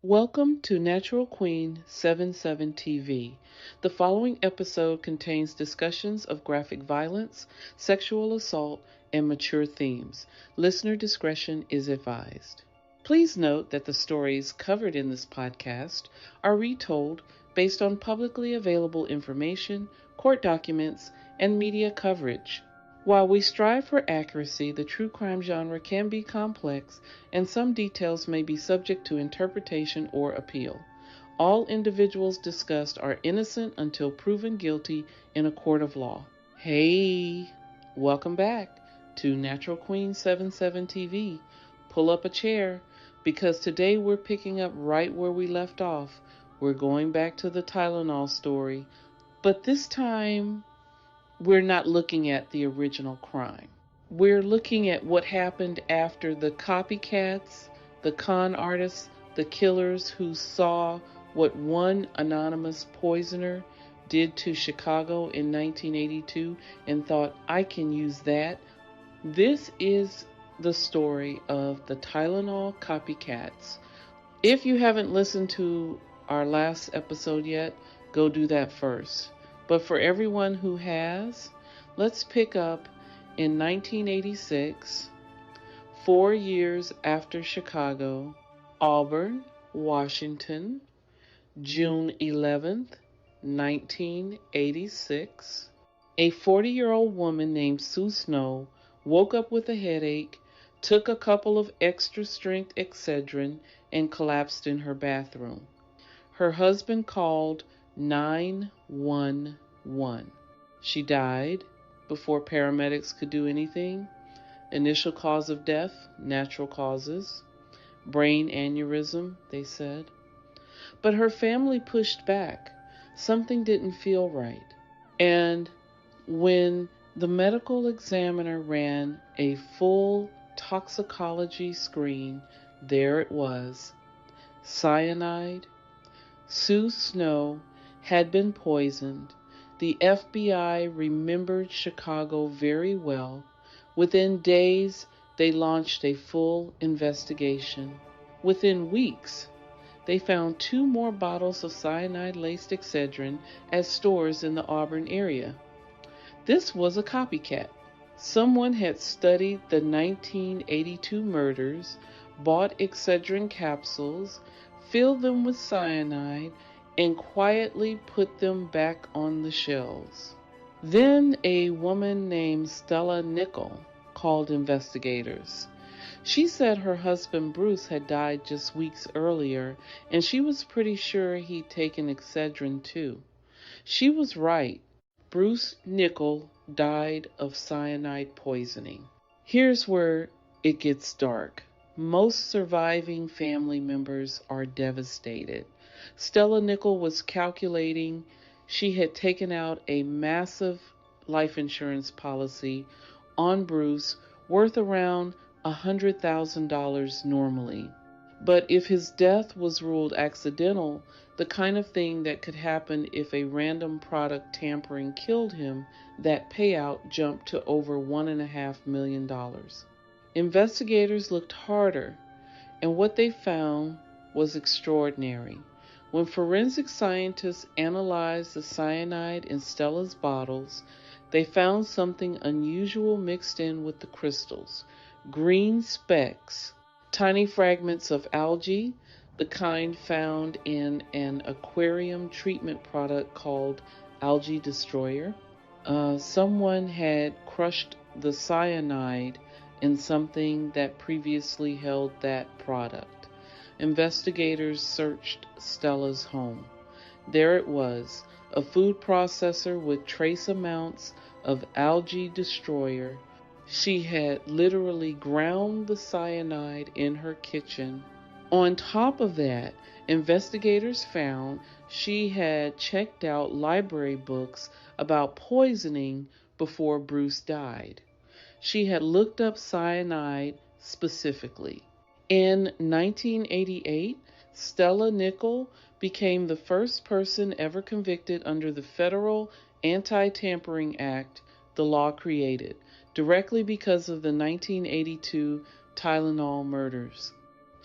Welcome to NaturalQueen77 TV. The following episode contains discussions of graphic violence, sexual assault, and mature themes. Listener discretion is advised. Please note that the stories covered in this podcast are retold based on publicly available information, court documents, and media coverage. While we strive for accuracy, the true crime genre can be complex, and some details may be subject to interpretation or appeal. All individuals discussed are innocent until proven guilty in a court of law. Hey, welcome back to NaturalQueen77 TV. Pull up a chair, because today we're picking up right where we left off. We're going back to the Tylenol story, but this time we're not looking at the original crime. We're looking at what happened after the copycats, the con artists, the killers who saw what one anonymous poisoner did to Chicago in 1982 and thought, I can use that. This is the story of the Tylenol copycats. If you haven't listened to our last episode yet, go do that first. But for everyone who has, let's pick up in 1986, 4 years after Chicago, Auburn, Washington, June 11th, 1986. A 40-year-old woman named Sue Snow woke up with a headache, took a couple of extra-strength Excedrin, and collapsed in her bathroom. Her husband called 911. She died before paramedics could do anything. Initial cause of death, natural causes. Brain aneurysm, they said. But her family pushed back. Something didn't feel right. And when the medical examiner ran a full toxicology screen, there it was. Cyanide. Sue Snow had been poisoned. The FBI remembered Chicago very well. Within days, they launched a full investigation. Within weeks, they found 2 more bottles of cyanide-laced Excedrin at stores in the Auburn area. This was a copycat. Someone had studied the 1982 murders, bought Excedrin capsules, filled them with cyanide, and quietly put them back on the shelves. Then a woman named Stella Nickel called investigators. She said her husband Bruce had died just weeks earlier, and she was pretty sure he'd taken Excedrin too. She was right. Bruce Nickel died of cyanide poisoning. Here's where it gets dark. Most surviving family members are devastated. Stella Nickel was calculating she had taken out a massive life insurance policy on Bruce worth around $100,000 normally. But if his death was ruled accidental, the kind of thing that could happen if a random product tampering killed him, that payout jumped to over $1.5 million. Investigators looked harder, and what they found was extraordinary. When forensic scientists analyzed the cyanide in Stella's bottles, they found something unusual mixed in with the crystals. Green specks, tiny fragments of algae, the kind found in an aquarium treatment product called Algae Destroyer. Someone had crushed the cyanide in something that previously held that product. Investigators searched Stella's home. There it was, a food processor with trace amounts of Algae Destroyer. She had literally ground the cyanide in her kitchen. On top of that, investigators found she had checked out library books about poisoning before Bruce died. She had looked up cyanide specifically. In 1988, Stella Nickel became the first person ever convicted under the Federal Anti-Tampering Act, the law created, directly because of the 1982 Tylenol murders.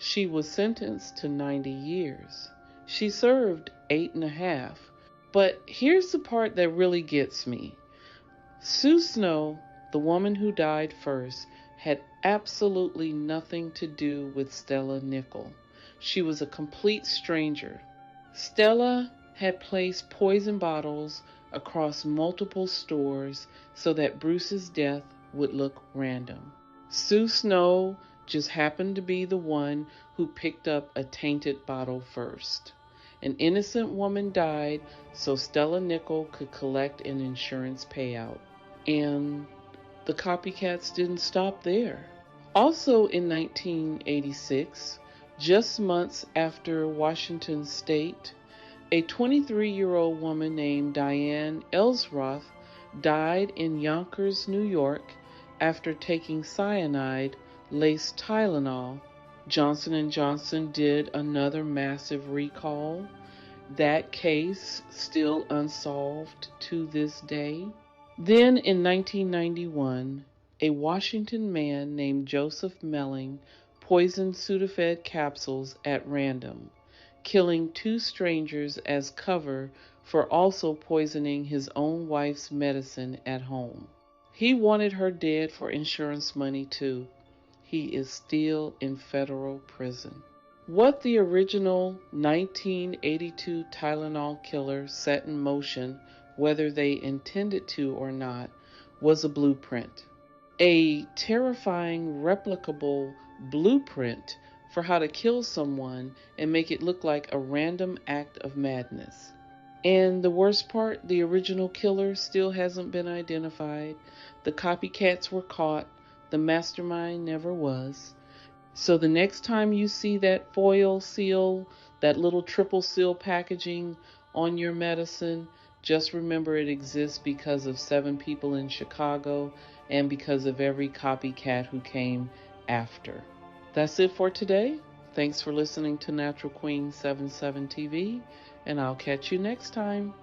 She was sentenced to 90 years. She served 8.5. But here's the part that really gets me. Sue Snow, the woman who died first, had absolutely nothing to do with Stella Nickel. She was a complete stranger. Stella had placed poison bottles across multiple stores so that Bruce's death would look random. Sue Snow just happened to be the one who picked up a tainted bottle first. An innocent woman died so Stella Nickel could collect an insurance payout. And the copycats didn't stop there. Also in 1986, just months after Washington State, a 23-year-old woman named Diane Elsroth died in Yonkers, New York, after taking cyanide laced Tylenol. Johnson & Johnson did another massive recall. That case still unsolved to this day. Then in 1991, a Washington man named Joseph Melling poisoned Sudafed capsules at random, killing 2 strangers as cover for also poisoning his own wife's medicine at home. He wanted her dead for insurance money too. He is still in federal prison. What the original 1982 Tylenol killer set in motion, whether they intended to or not, was a blueprint. A terrifying, replicable blueprint for how to kill someone and make it look like a random act of madness. And the worst part, the original killer still hasn't been identified. The copycats were caught. The mastermind never was. So the next time you see that foil seal, that little triple seal packaging on your medicine, just remember it exists because of 7 people in Chicago and because of every copycat who came after. That's it for today. Thanks for listening to NaturalQueen77 TV, and I'll catch you next time.